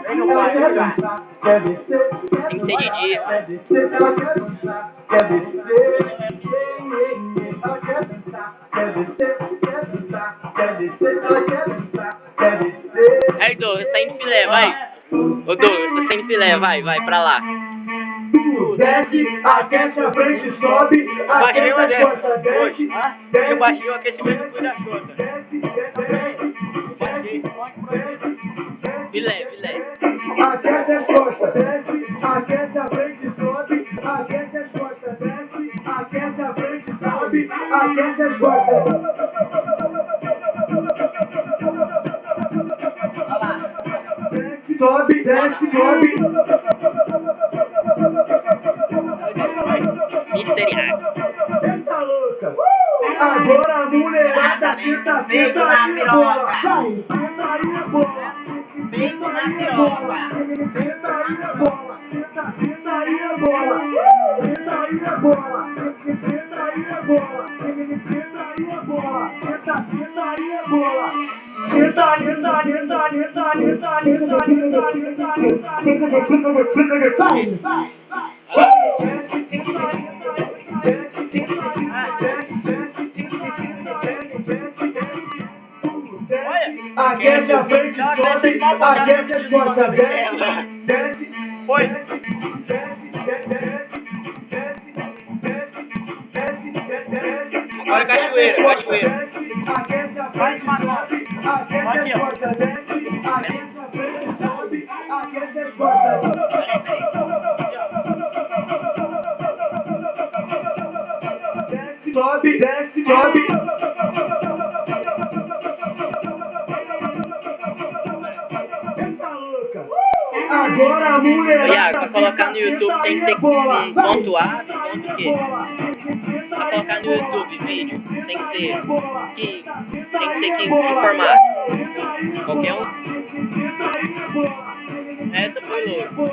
Vem no pai, Quer descer, Tem que ser de dia. quer descer, ela quer dançar. Quer descer, ela quer dançar. Quer descer, quer dançar. Quer descer, ela quer dançar. Quer descer. Aí, Douglas, tá indo filé, vai. Ô, Douglas, tá saindo filé, vai pra lá. Desce, aquece a frente, sobe, aquece Baixinho as desce. costas, desce, Hoje baixinho o aquecimento cuida da chota. desce, Filé. aquece as costas, desce, aquece a frente, sobe, aquece as costas, desce, aquece a frente, sobe, aquece as costas. Sobe, desce, sobe. Misteriado. Eita louca! Agora a mulherada tenta na piroca. Vai, tenta aí a bola. Tenta aí a bola. Tenta aí a bola. Tenta aí a bola. Tenta aí a bola. Tenta aí a bola. Tenta aí a bola. Tenta aí a bola. Aquece a frente, sobe, aquece as costas, desce, Foi. Agora cachoeira. Aquece a frente, sobe, aquece as costas, desce, aquece a frente, sobe, aquece as costas. Sobe, desce, sobe. Eita louca! Agora a mulher. Iago, pra colocar no YouTube tem que ter um ponto A, ponto Q. Pra colocar no YouTube vídeo, tem que ter que formato. Qualquer um. Essa foi louco.